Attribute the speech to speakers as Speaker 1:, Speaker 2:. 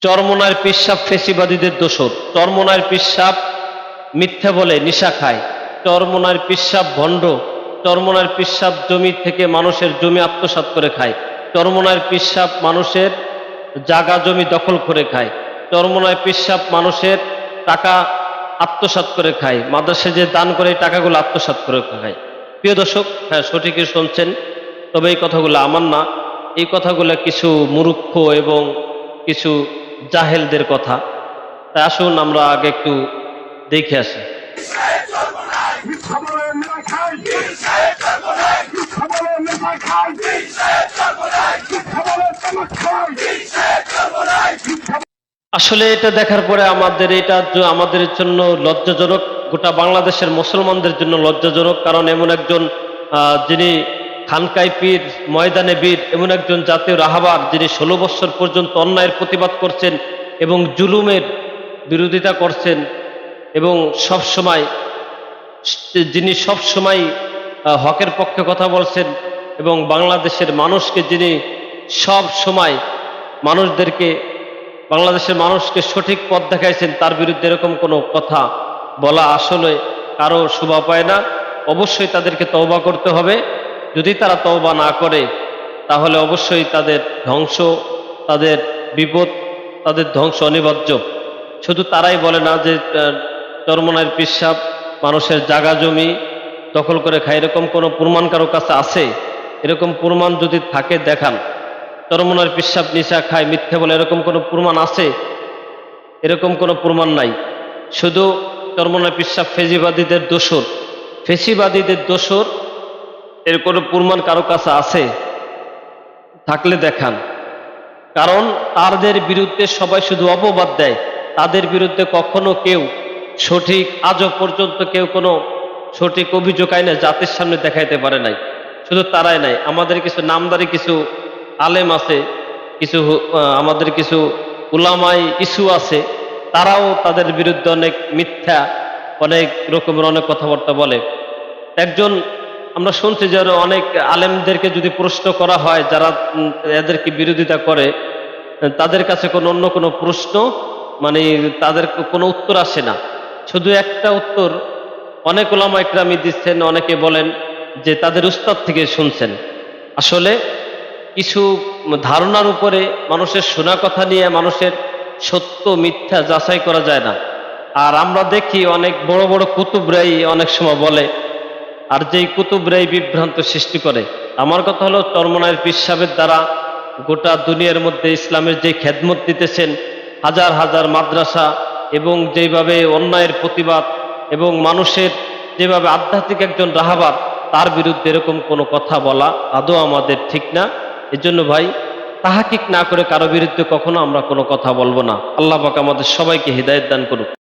Speaker 1: চরমোনাইর পিসাব ফেসিবাদীদের দোষর। চরমোনাইর পিসাব মিথ্যা বলে নিশা খায়। চরমোনাইর পিসাব ভণ্ড। চরমোনাইর পিসাব জমি থেকে মানুষের জমি আত্মসাৎ করে খায়। চরমোনাইর পিসাব মানুষের জাগা জমি দখল করে খায়। চরমোনাইর পিসাব মানুষের টাকা আত্মসাৎ করে খায়। মাদ্রাসা যে দান করে এই টাকাগুলো আত্মসাৎ করে খায়। প্রিয় দর্শক, হ্যাঁ সঠিকই শুনছেন, তবে এই কথাগুলো আমার না, এই কথাগুলো কিছু মূর্খ এবং কিছু জাহেলদের কথা। তাই আসুন আমরা আগে একটু দেখে আসি। আসলে এটা দেখার পরে আমাদের জন্য লজ্জাজনক, গোটা বাংলাদেশের মুসলমানদের জন্য লজ্জাজনক। কারণ এমন একজন যিনি খানকায় পীর ময়দানে বীর, এমন একজন জাতীয় রাহাবার যিনি 16 বছর পর্যন্ত অন্যায়ের প্রতিবাদ করছেন এবং জুলুমের বিরোধিতা করছেন এবং যিনি সবসময় হকের পক্ষে কথা বলছেন এবং বাংলাদেশের মানুষকে যিনি সব সময় বাংলাদেশের মানুষকে সঠিক পথ দেখাইছেন, তার বিরুদ্ধে এরকম কোনো কথা বলা আসলে কারো শোভা পায় না। অবশ্যই তাদেরকে তওবা করতে হবে। যদি তারা তওবা না করে তাহলে অবশ্যই তাদের ধ্বংস, তাদের বিপদ, তাদের ধ্বংস অনিবার্য। শুধু তারাই বলে না যে চরমোনাইর পিসাব মানুষের জাগা জমি দখল করে খায়, এরকম কোনো প্রমাণ কারো কাছে আছে? এরকম প্রমাণ যদি থাকে দেখান। চরমোনাইর পিসাব নিশা খায়, মিথ্যে বলে, এরকম কোনো প্রমাণ আছে? এরকম কোনো প্রমাণ নাই। শুধু চরমোনাইর পিসাব ফেসিবাদীদের দোষর, এর কোনো প্রমাণ কারো কাছে আছে? থাকলে দেখান। কারণ তাদের বিরুদ্ধে সবাই শুধু অপবাদ দেয়, তাদের বিরুদ্ধে কখনো কেউ সঠিক, আজও পর্যন্ত কেউ কোনো সঠিক অভিযোগ আইনে জাতির সামনে দেখাইতে পারে নাই। শুধু তারাই নাই, আমাদের কিছু নামদারি কিছু আলেম আছে, আমাদের কিছু উলামাই ইস্যু আছে, তারাও তাদের বিরুদ্ধে অনেক মিথ্যা, অনেক রকমের অনেক কথাবার্তা বলে। আমরা শুনছি যে অনেক আলেমদেরকে যদি প্রশ্ন করা হয়, যারা এদেরকে বিরোধিতা করে, তাদের কাছে অন্য কোনো প্রশ্ন তাদের কোনো উত্তর আসে না। শুধু একটা উত্তর অনেক উলামা ইকরামই দিচ্ছেন, অনেকে বলেন যে তাদের উস্তাদ থেকে শুনছেন। আসলে কিছু ধারণার উপরে মানুষের শোনা কথা নিয়ে মানুষের সত্য মিথ্যা যাচাই করা যায় না। আর আমরা দেখি অনেক বড় বড় কুতুবরাই অনেক সময় বলে, আর যেই কুতুবরাই বিভ্রান্ত সৃষ্টি করে। আমার কথা হলো, চরমোনাইর পীর সাহেবের দ্বারা গোটা দুনিয়ার মধ্যে ইসলামের যে খেদমত দিতেছেন, হাজার হাজার মাদ্রাসা, এবং যেভাবে অন্যায়ের প্রতিবাদ এবং মানুষের যেভাবে আধ্যাত্মিক একজন রাহাবার, তার বিরুদ্ধে এরকম কোনো কথা বলা আদৌ আমাদের ঠিক না। এজন্য ভাই, তাহাকিক না করে কারো বিরুদ্ধে কখনো আমরা কোনো কথা বলবো না। আল্লাহ পাক আমাদের সবাইকে হিদায়াত দান করুক।